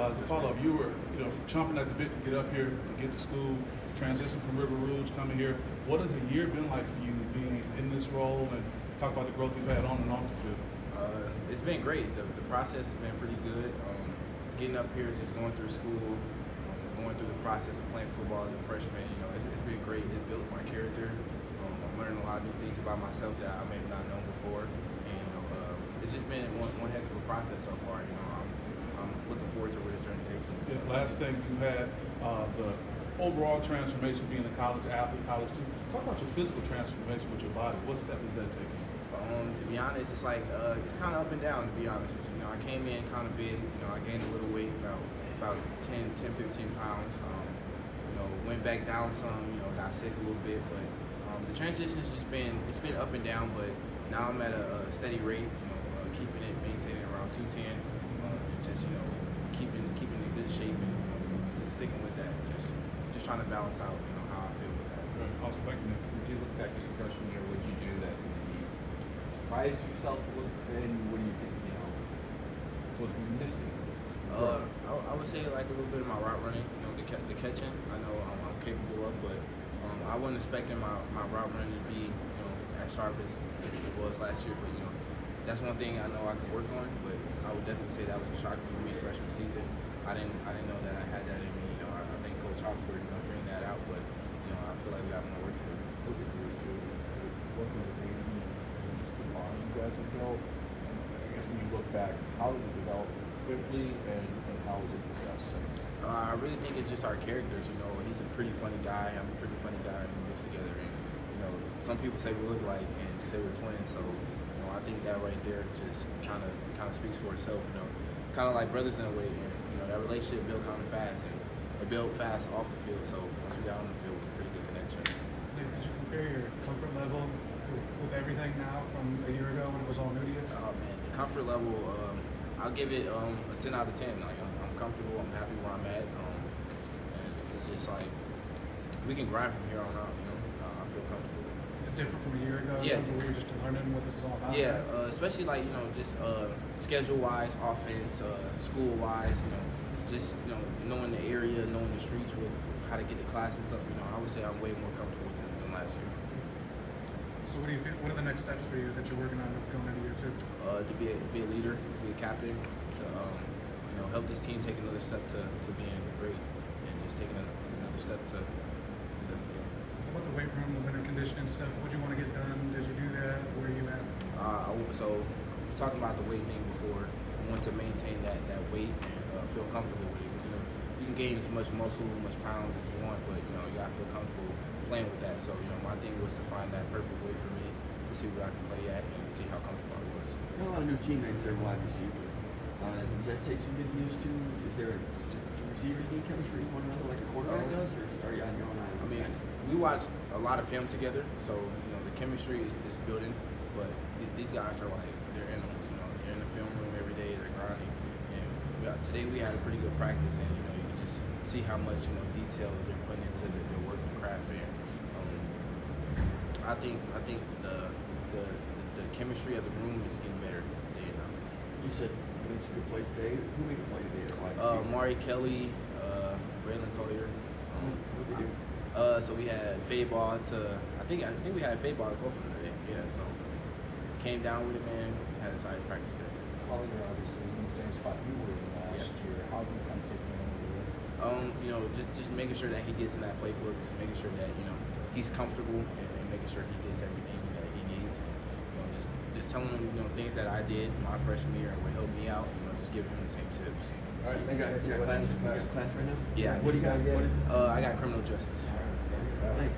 as a follow-up, you were, chomping at the bit to get up here and get to school, transition from River Rouge, coming here. What has a year been like for you being in this role, and talk about the growth you've had on and off the field? It's been great. The process has been pretty good. Getting up here, just going through school, going through the process of playing football as a freshman, it's been great. It's built my character. I'm learning a lot of new things about myself that I may have not known before. And it's just been one heck of a process so far. I'm looking forward to where the journey takes me. Yeah, last thing, you had the overall transformation being a college athlete, college student. Talk about your physical transformation with your body. What step is that taking? To be honest, it's like it's kind of up and down. To be honest with you, I came in kind of big. I gained a little weight, about 10, 15 pounds. Went back down some. Got sick a little bit, but the transition's just been up and down. But now I'm at a steady rate. Keeping it, maintaining around 210. And just keeping in good shape and sticking with that. Just trying to balance out how I feel with that. Very awesome. Thank you, Nick. When you look back at your freshman year, what did you do that maybe surprised yourself a little bit, and what do you think was missing? I would say like a little bit of my route running, the catching. I know I'm capable of, but I wasn't expecting my route running to be as sharp as it was last year. But that's one thing I know I could work on. But I would definitely say that was a shocker for me freshman season. I didn't know that I had that in me. I think Coach Oxford bring that out, but I feel like we got more work to do. Working with the just the bond you guys have built. And I guess when you look back, how did it develop quickly, and how was it discussed since? I really think it's just our characters. He's a pretty funny guy. I'm a pretty funny guy. We mix together, and some people say we look like and say we're twins. So I think that right there just kind of speaks for itself. Kind of like brothers in a way. And that relationship built kind of fast, and it built fast off the field. So once we got on the field, it was a pretty good connection. Nick, did you compare your comfort level with everything now from a year ago when it was all new to you? Oh man, the comfort level, I'll give it a 10 out of 10. Like I'm comfortable, I'm happy where I'm at. And it's just like we can grind from here on out. I feel comfortable. Different from a year ago? Yeah. Where you're just learning what this is all about? Yeah, especially like just schedule-wise, offense, school-wise. Just knowing the area, knowing the streets, with how to get to class and stuff. I would say I'm way more comfortable than last year. So what do you think? What are the next steps for you that you're working on going into year two? To be a leader, be a captain, to help this team take another step to being great, and just taking another step to. What about the weight room, the winter conditioning stuff? What do you want to get done? Did you do that? Where are you at? So we were talking about the weight thing before. I want to maintain that weight and feel comfortable with it. You can gain as much muscle, as much pounds as you want, but you gotta feel comfortable playing with that. So my thing was to find that perfect weight for me to see where I can play at and see how comfortable I was. You got a lot of new teammates there, wide receiver. Does that take some getting used to? Is there receivers need chemistry with one another like a quarterback does, or are you on your own island? I mean, we watch a lot of film together, so the chemistry is building. But these guys are like, they're animals. They're in the film room every day. They're grinding. And today we had a pretty good practice, and you can just see how much detail they're putting into their work and craft. And I think the chemistry of the room is getting better day and night. You said you made some good plays today. Who made a play today? Mari Kelly, Braylon Collier. What did they do? So we had fade ball to I think we had a fade ball to both of them today. Yeah, so came down with it, man. Had a side practice there. Collier obviously was in the same spot you were in last year. How do you kind of take him over there? Just making sure that he gets in that playbook, just making sure that he's comfortable and making sure he gets everything that he needs, and just telling him things that I did my freshman year and would help me out. Just giving him the same tips. All right, you got class right now? Yeah. What do you got? What is it? I got criminal justice. Thanks.